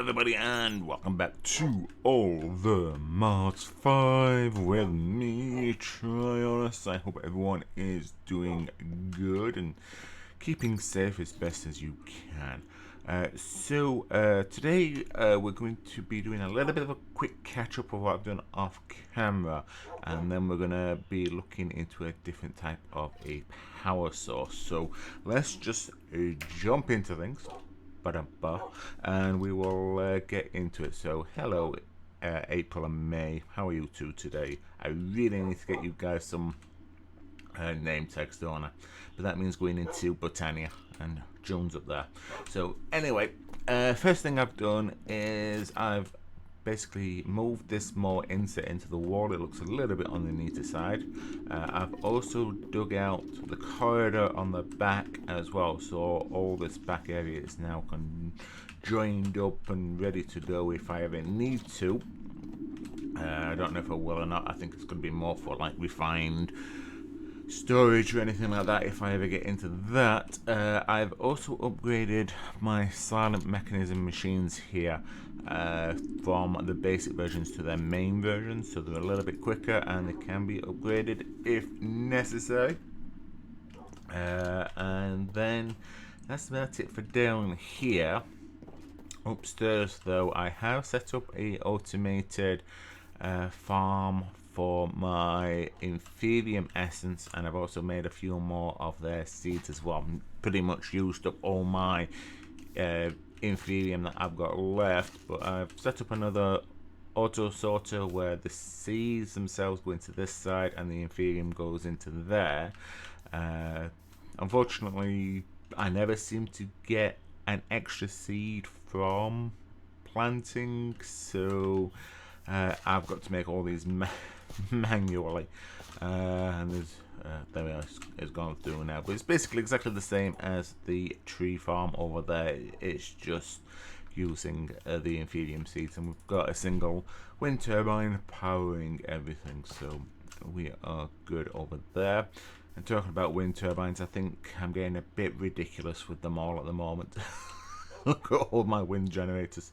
everybody, and welcome back to All the Mods 5 with me, Tryonus. I hope everyone is doing good and keeping safe as best as you can. Today we're going to be doing a little bit of a quick catch-up of what I've done off camera, and then we're going to be looking into a different type of a power source. So let's just jump into things. And we will get into it. So hello April and May, how are you two today? I really need to get you guys some name tags, don't I? But that means going into Botania and Jones up there. So anyway, first thing I've done is I've basically moved this small insert into the wall. It looks a little bit on the neater side. I've also dug out the corridor on the back as well, so all this back area is now joined up and ready to go if I ever need to. I don't know if I will or not. I think it's going to be more for like refined storage or anything like that if I ever get into that. I've also upgraded my Silent Mechanism machines here from the basic versions to their main versions, so they're a little bit quicker and they can be upgraded if necessary. And then that's about it for down here. Upstairs though, I have set up a automated farm for my Inferium essence, and I've also made a few more of their seeds as well. Pretty much used up all my Inferium that I've got left, but I've set up another auto sorter where the seeds themselves go into this side and the Inferium goes into there. Unfortunately, I never seem to get an extra seed from planting, so I've got to make all these manually, and there we are, it's gone through now, but it's basically exactly the same as the tree farm over there. It's just using the Inferium seeds, and we've got a single wind turbine powering everything, so we are good over there. And talking about wind turbines, I think I'm getting a bit ridiculous with them all at the moment. Look at all my wind generators,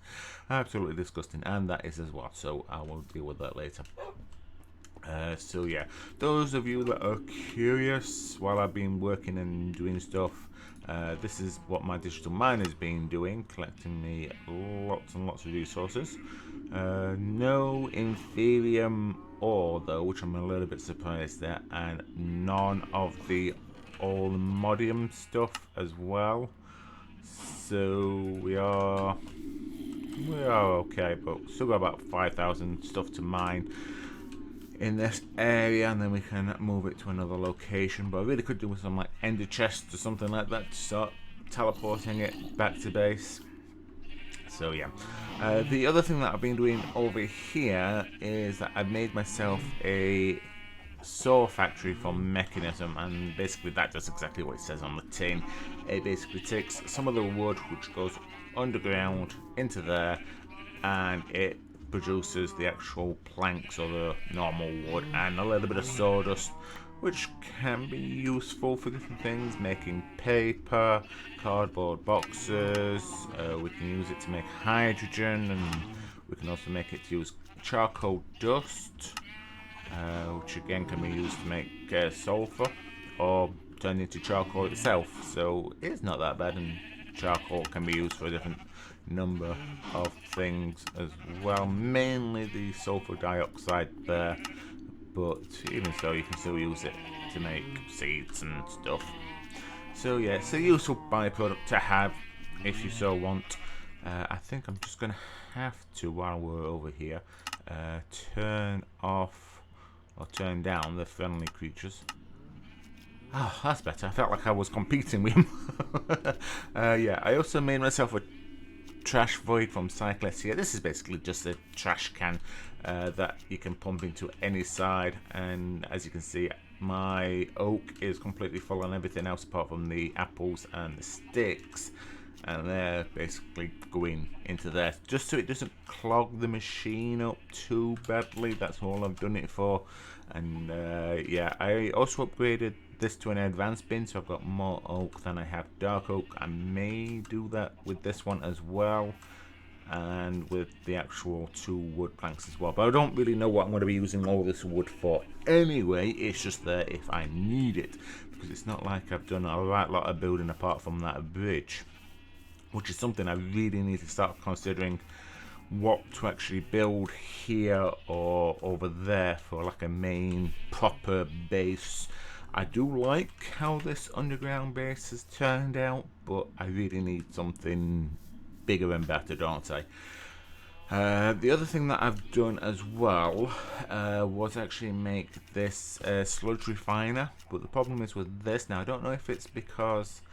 absolutely disgusting, and that is as well, so I will deal with that later. So yeah, those of you that are curious, while I've been working and doing stuff, this is what my digital mine has been doing, collecting me lots and lots of resources. No Inferium ore though, which I'm a little bit surprised at, and none of the Modium stuff as well. So we are okay, but still got about 5,000 stuff to mine in this area, and then we can move it to another location. But I really could do with some like ender chests or something like that to start teleporting it back to base. So yeah, the other thing that I've been doing over here is that I've made myself a saw factory for mechanism, and basically that does exactly what it says on the tin. It basically takes some of the wood which goes underground into there, and it produces the actual planks or the normal wood and a little bit of sawdust, which can be useful for different things, making paper, cardboard boxes. We can use it to make hydrogen, and we can also make it to use charcoal dust, which again can be used to make sulfur or turn into charcoal itself. So it's not that bad, and charcoal can be used for a different number of things as well, mainly the sulfur dioxide there, but even so you can still use it to make seeds and stuff. So yeah, it's a useful byproduct to have if you so want. I think I'm just gonna have to, while we're over here, turn off or turn down the friendly creatures. Oh, that's better. I felt like I was competing with him. Yeah, I also made myself a trash void from Cyclist here. This is basically just a trash can that you can pump into any side, and as you can see, my oak is completely full on everything else apart from the apples and the sticks, and they're basically going into there just so it doesn't clog the machine up too badly. That's all I've done it for. And yeah, I also upgraded this to an advanced bin, so I've got more oak than I have dark oak. I may do that with this one as well. and with the actual 2 wood planks as well. But I don't really know what I'm going to be using all this wood for anyway. It's just there if I need it, because it's not like I've done a right lot of building apart from that bridge, which is something I really need to start considering what to actually build here or over there for like a main proper base. I do like how this underground base has turned out, but I really need something bigger and better, don't I? The other thing that I've done as well was actually make this sludge refiner, but the problem is with this, now I don't know if it's because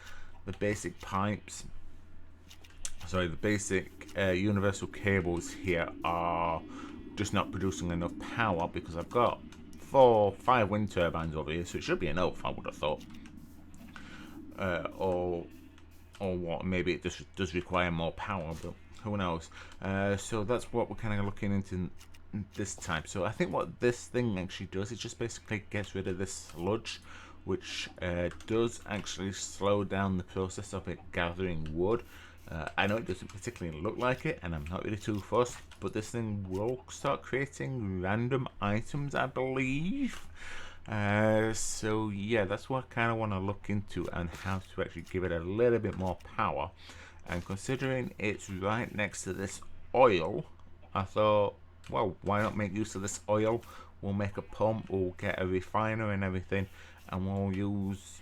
the basic pipes, sorry, the basic universal cables here are just not producing enough power, because I've got 5 wind turbines over here, so it should be enough, I would have thought. Or what, maybe it just does require more power, but who knows. So that's what we're kind of looking into this time. So I think what this thing actually does, it just basically gets rid of this sludge, which does actually slow down the process of it gathering wood. I know it doesn't particularly look like it, and I'm not really too fussed, but this thing will start creating random items, I believe. So yeah, that's what I kind of want to look into, and how to actually give it a little bit more power. And considering it's right next to this oil, I thought, well, why not make use of this oil? We'll make a pump, we'll get a refiner and everything, and we'll use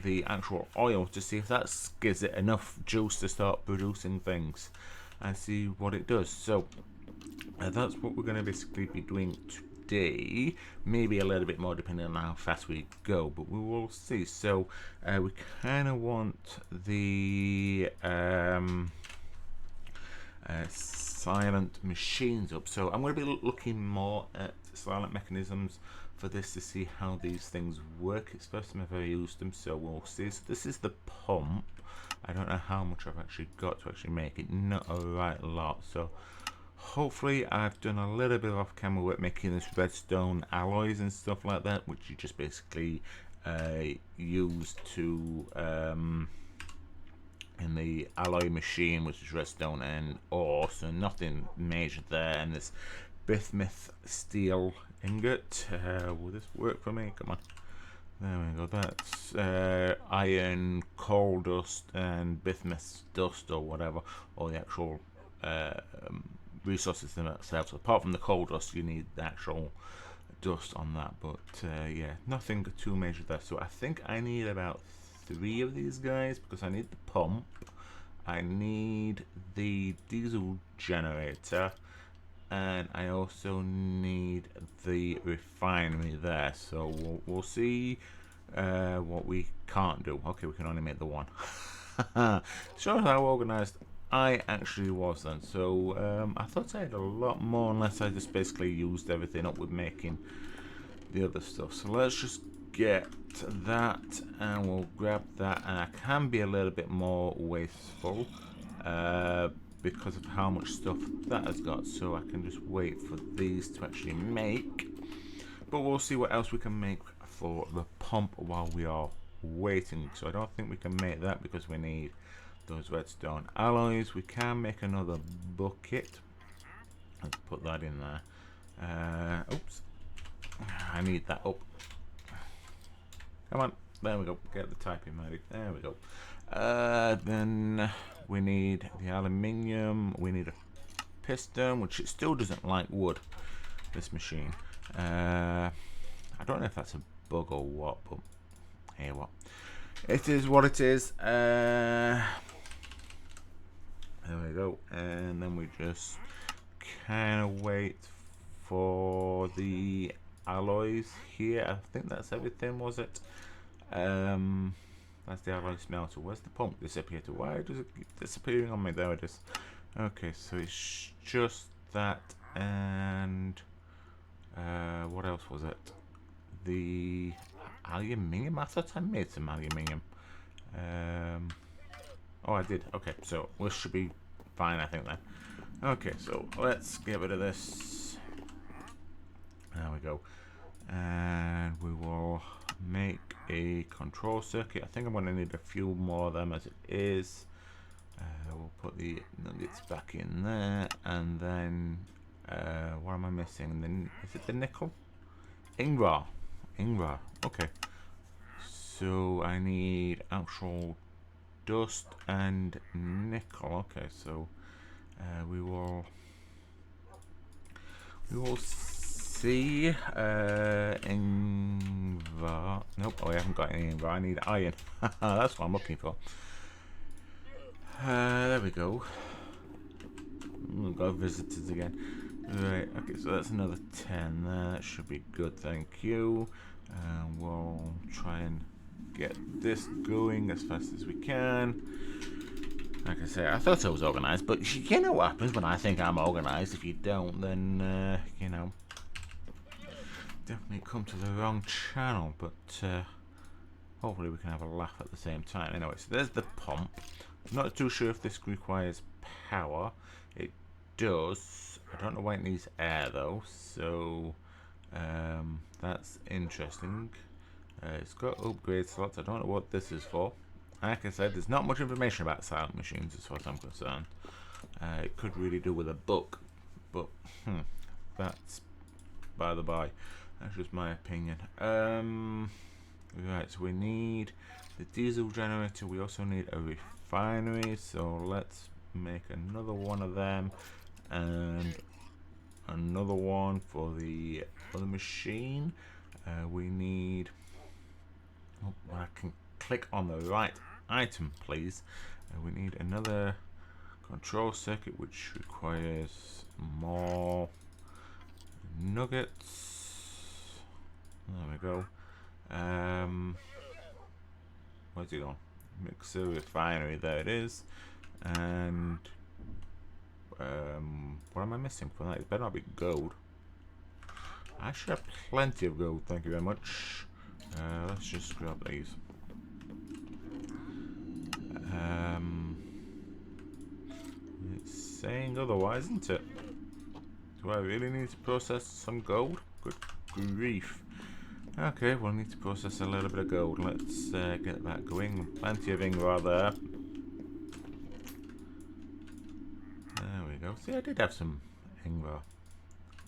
the actual oil to see if that gives it enough juice to start producing things, and see what it does. So that's what we're going to basically be doing today, maybe a little bit more depending on how fast we go, but we will see. So we kind of want the silent machines up, so I'm going to be looking more at silent mechanisms for this to see how these things work. It's the first time I've ever used them, so we'll see. So this is the pump. I don't know how much I've actually got to actually make it, not a right lot, so hopefully I've done a little bit off camera work making this redstone alloys and stuff like that, which you just basically use to in the alloy machine, which is redstone and ore, so nothing major there. And this bismuth steel ingot, will this work for me? Come on, there we go. That's iron, coal dust and bismuth dust, or whatever, or the actual resources themselves. Apart from the coal dust, you need the actual dust on that, but yeah, nothing too major there. So I think I need about 3 of these guys, because I need the pump, I need the diesel generator, and I also need the refinery there. So we'll see what we can't do. Okay, we can only make the one. Shows how organized I actually was then. So I thought I had a lot more, unless I just basically used everything up with making the other stuff. So let's just get that, and we'll grab that. And I can be a little bit more wasteful because of how much stuff that has got, so I can just wait for these to actually make. But we'll see what else we can make for the pump while we are waiting. So I don't think we can make that because we need those redstone alloys. We can make another bucket. Let's put that in there. Oops, I need that up. Come on, there we go. Get the typing ready. There we go. Then we need the aluminium. We need a piston, which it still doesn't like wood, this machine. I don't know if that's a bug or what, but hey, what? It is what it is. There we go. And then we just kind of wait for the alloys here. I think that's everything, was it? That's the alloy smelter. Where's the pump disappeared to? Why does it keep disappearing on me? There it is. Okay, so it's just that, and what else was it? The aluminium. I thought I made some aluminium. Oh, I did. Okay, so this should be fine, I think then. Okay, so let's get rid of this. There we go. And we will make a control circuit. I think I'm going to need a few more of them as it is. We'll put the nuggets back in there, and then what am I missing? Then is it the nickel? Ingvar. Okay. So I need actual dust and nickel. Okay, so we will see. Ingvar. Nope, I haven't got any Ingvar. I need iron. That's what I'm looking for. There we go. We've got visitors again. Right, okay, so that's another 10 there. That should be good, thank you. We'll try and get this going as fast as we can. Like I say, I thought I was organised, but you know what happens when I think I'm organised. If you don't, then, you know, definitely come to the wrong channel. But hopefully we can have a laugh at the same time. Anyway, so there's the pump. I'm not too sure if this requires power. It does. I don't know why it needs air though, so that's interesting. It's got upgrade slots. I don't know what this is for. Like I said, there's not much information about silent machines as far as I'm concerned. It could really do with a book, but that's by the by. That's just my opinion. Right, so we need the diesel generator. We also need a refinery, so let's make another one of them and another one for the other machine. We need, I can click on the right item please. We need another control circuit which requires more nuggets. There we go. Where's it gone? Mixer refinery, there it is. And what am I missing for that? It better not be gold. I should have plenty of gold, thank you very much. Let's just grab these. It's saying otherwise, isn't it? Do I really need to process some gold? Good grief. Okay, we'll need to process a little bit of gold. Let's get that going. Plenty of Ingvar there. There we go. See, I did have some Ingvar.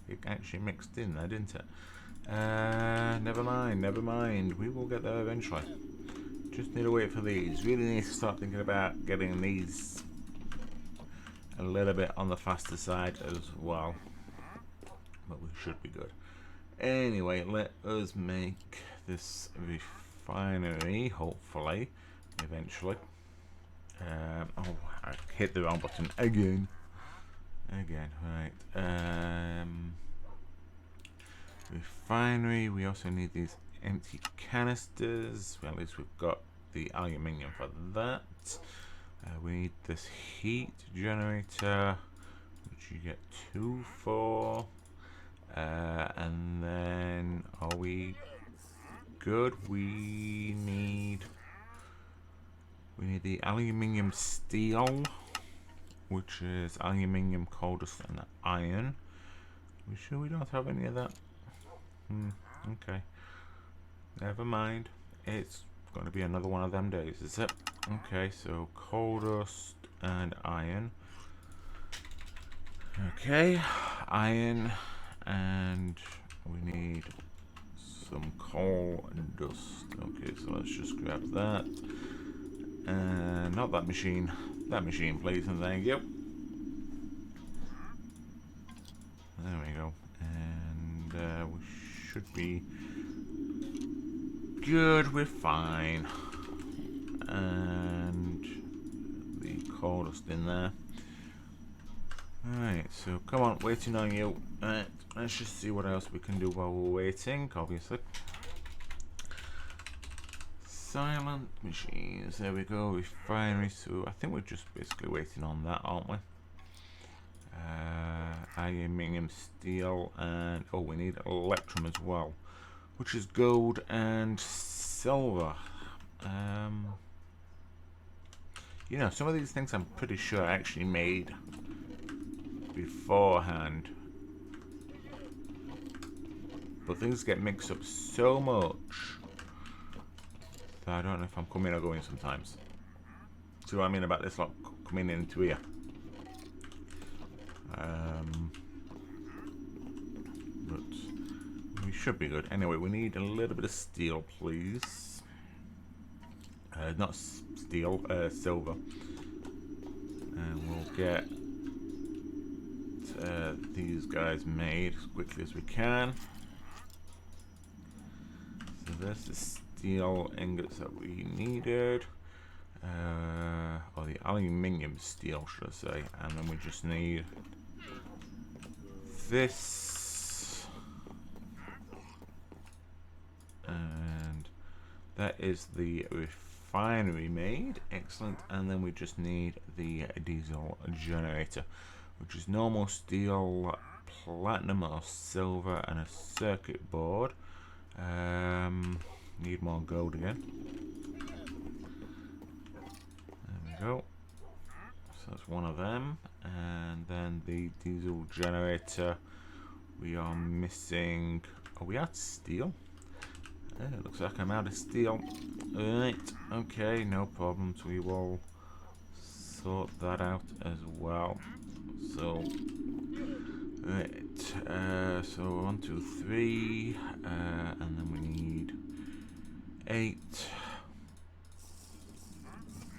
It actually mixed in there, didn't it? Never mind. We will get there eventually. Just need to wait for these. Really need to start thinking about getting these a little bit on the faster side as well. But we should be good. Anyway, let us make this refinery, hopefully, eventually. Oh, I hit the wrong button again. Right. Refinery, we also need these empty canisters. Well, at least we've got the aluminium for that. We need this heat generator, which you get 2 for. And then, are we good? We need the aluminium steel, which is aluminium, coal dust, and iron. We sure we don't have any of that? Okay. Never mind. It's going to be another one of them days, is it? Okay, so coal dust and iron. Okay, iron, and we need some coal and dust. Okay, so let's just grab that. And not that machine. That machine, please, and thank you. There we go. And we should be good. We're fine. And the coal dust in there. Alright, so come on, waiting on you. Alright, let's just see what else we can do while we're waiting, obviously. Silent machines, there we go, refinery, so I think we're just basically waiting on that, aren't we? Aluminium, steel, and oh, we need electrum as well, which is gold and silver. You know, some of these things I'm pretty sure I actually made beforehand, but things get mixed up so much that I don't know if I'm coming or going sometimes. See what I mean about this lot coming into here. But we should be good. Anyway, we need a little bit of steel, please. Not steel, silver. And we'll get these guys made as quickly as we can. So there's the steel ingots that we needed. Or the aluminium steel, should I say. And then we just need this. And that is the refinery made. Excellent. And then we just need the diesel generator, which is normal steel, platinum or silver, and a circuit board. Need more gold again. There we go. So that's one of them. And then the diesel generator, we are missing. Oh, we had steel. It looks like I'm out of steel. Right, okay, no problems. We will sort that out as well. So, right, so 1, 2, 3, and then we need 8,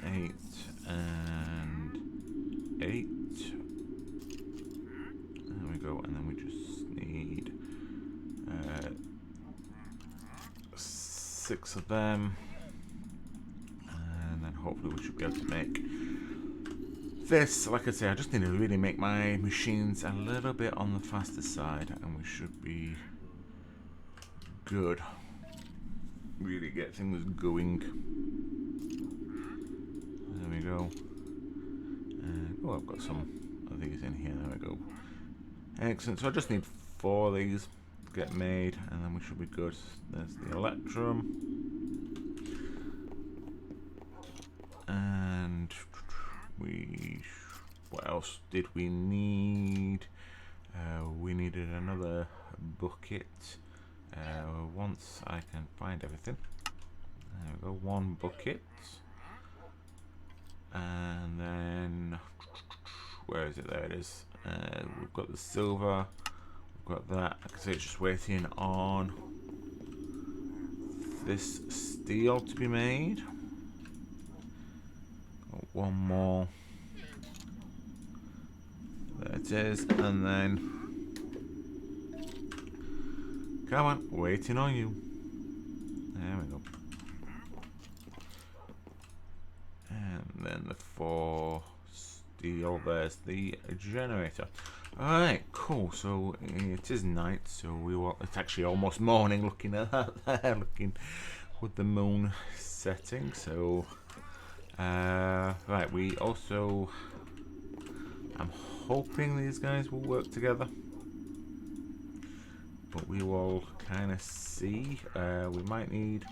and 8. There we go, and then we just need 6 of them, and then hopefully we should be able to make this. Like I say, I just need to really make my machines a little bit on the faster side, and we should be good. Really get things going. There we go. And, oh, I've got some of these in here. There we go. Excellent. So I just need 4 of these to get made, and then we should be good. There's the electrum. And what else did we need? We needed another bucket. Once I can find everything. There we go, 1 bucket. And then, where is it? There it is. We've got the silver. We've got that. I can see it's just waiting on this steel to be made. Got 1 more. There it is. And then, come on, waiting on you. There we go. And then the 4 steel, there's the generator. Alright, cool. So it is night, so it's actually almost morning looking at that there, looking with the moon setting. So, right, we also, I'm hoping these guys will work together. But we will kind of see. We might need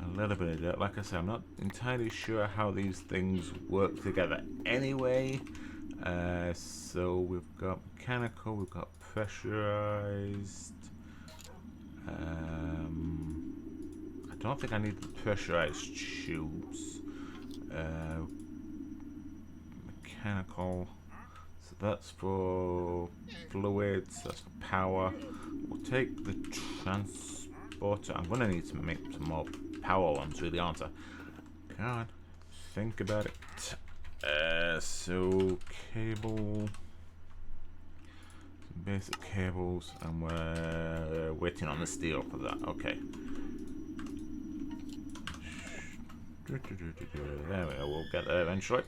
a little bit of dirt. Like I said, I'm not entirely sure how these things work together anyway. So we've got mechanical, we've got pressurized. I don't think I need the pressurized tubes. Mechanical. So that's for fluids, that's for power. We'll take the transporter. I'm going to need to make some more power ones, really, aren't I? Come on, think about it. So, cable. Some basic cables, and we're waiting on the steel for that. Okay. There we go, we'll get there eventually.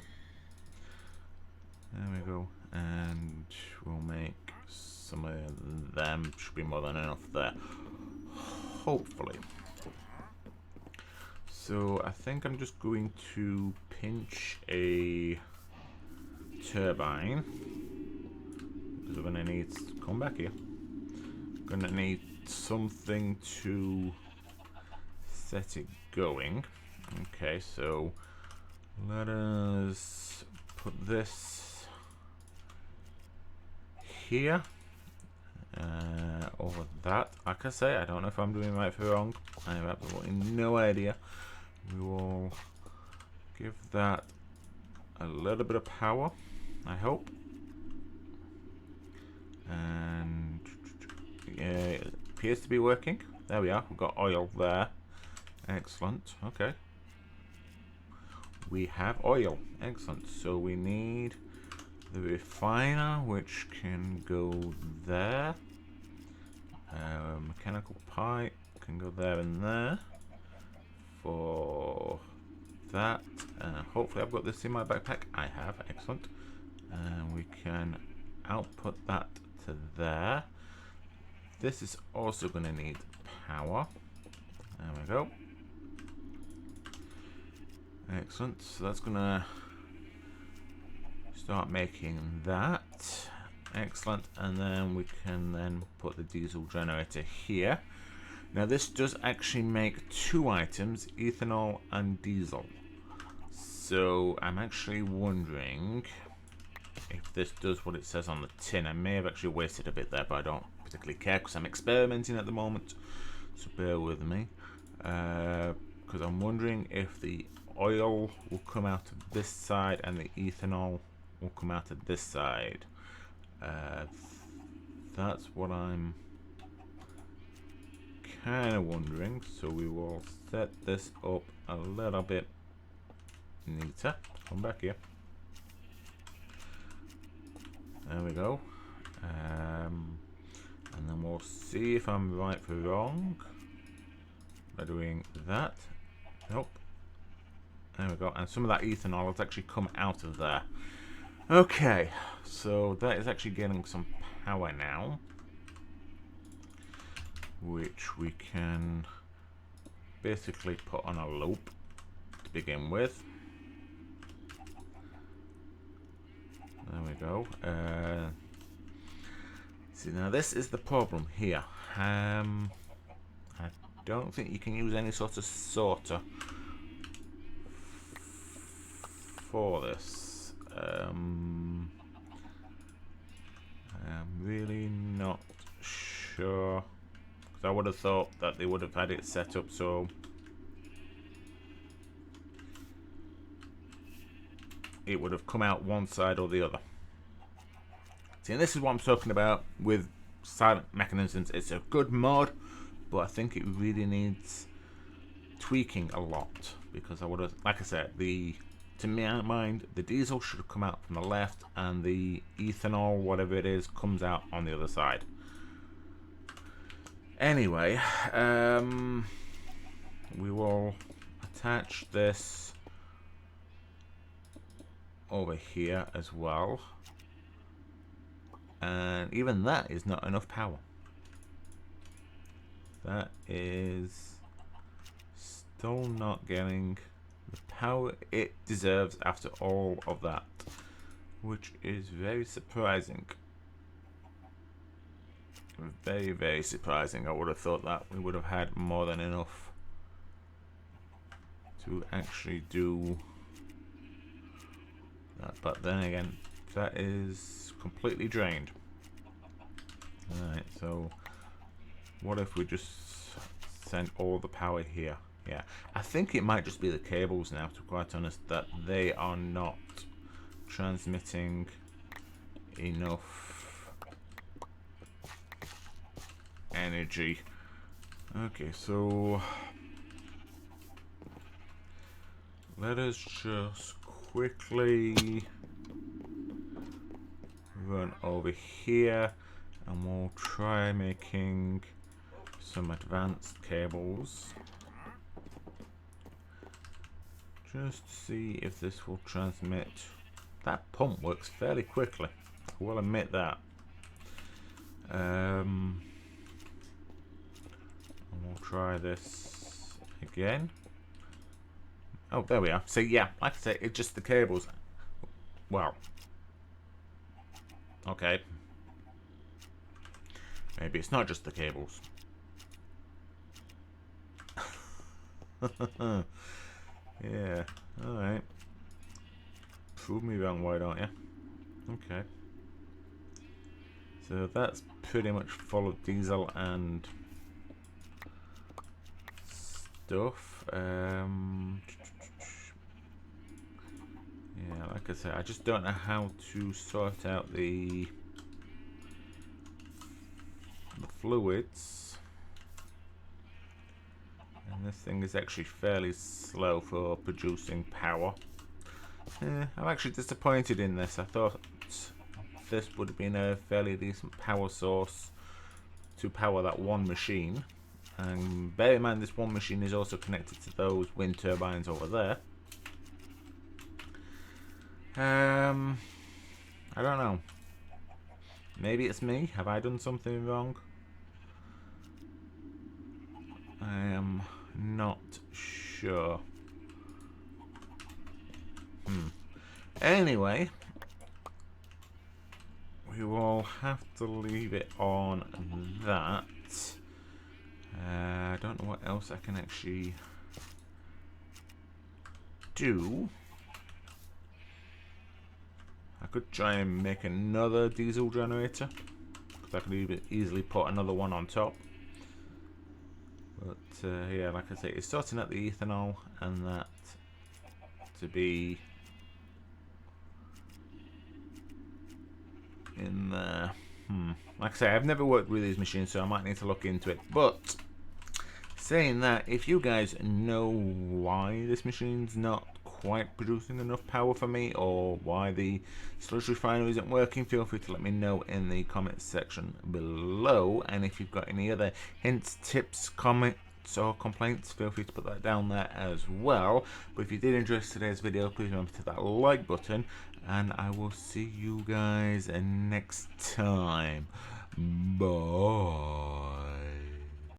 There we go, and we'll make some of them. Should be more than enough there, hopefully. So I think I'm just going to pinch a turbine, because we're going to need, come back here, going to need something to set it going. Okay, so let us put this here, over that. Like I say, I don't know if I'm doing right or wrong. I have absolutely no idea. We will Give that a little bit of power, I hope. And yeah, it appears to be working. There we are. We've got oil there. Excellent. Okay. We have oil. Excellent. So we need the refiner, which can go there. Mechanical pipe can go there and there. For that. Hopefully I've got this in my backpack. I have. Excellent. And we can output that to there. This is also going to need power. There we go. Excellent. So that's going to start making that. Excellent. And then we can then put the diesel generator here. Now this does actually make two items, ethanol and diesel. So I'm actually wondering if this does what it says on the tin. I may have actually wasted a bit there, but I don't particularly care because I'm experimenting at the moment. So bear with me. Because I'm wondering if the oil will come out of this side and the ethanol will come out of this side. That's what I'm kind of wondering. So we will set this up a little bit neater. Come back here. There we go. And then we'll see if I'm right for wrong by doing that. Nope. There we go. And some of that ethanol has actually come out of there. Okay, so that is actually getting some power now, which we can basically put on a loop to begin with. There we go. See, now this is the problem here. I don't think you can use any sort of sorter for this. I'm really not sure, because I would have thought that they would have had it set up so it would have come out one side or the other. See, and this is what I'm talking about with Silent Mechanisms. It's a good mod, but I think it really needs tweaking a lot, because I would have, like I said, to my mind, the diesel should have come out from the left and the ethanol, whatever it is, comes out on the other side. Anyway, we will attach this over here as well. And even that is not enough power. That is still not getting the power it deserves after all of that, which is very surprising. Very, very surprising. I would have thought that we would have had more than enough to actually do that, but then again, that is completely drained. Alright, so what if we just send all the power here? Yeah, I think it might just be the cables now, to be quite honest, that they are not transmitting enough energy. Okay, so let us just quickly run over here and we'll try making some advanced cables just to see if this will transmit. That pump works fairly quickly, I will admit that. And we'll try this again. Oh, there we are. So yeah, like I say, it's just the cables. Well, okay. Maybe it's not just the cables. Yeah, alright. Prove me wrong, why don't you? Okay. So that's pretty much full of diesel and stuff. Yeah, like I said, I just don't know how to sort out the fluids. And this thing is actually fairly slow for producing power. I'm actually disappointed in this. I thought this would have been a fairly decent power source to power that one machine. And bear in mind, this one machine is also connected to those wind turbines over there. I don't know. Maybe it's me. Have I done something wrong? I am not sure. Anyway, we will have to leave it on that. I don't know what else I can actually do. I could try and make another diesel generator, because I could easily put another one on top. But yeah, like I say, it's sorting out the ethanol and that to be in there. Like I say, I've never worked with these machines, so I might need to look into it. But saying that, if you guys know why this machine's not quite producing enough power for me, or why the sludge refinery isn't working, feel free to let me know in the comments section below. And if you've got any other hints, tips, comments or complaints, feel free to put that down there as well. But if you did enjoy today's video, please remember to hit that like button, and I will see you guys next time. Bye.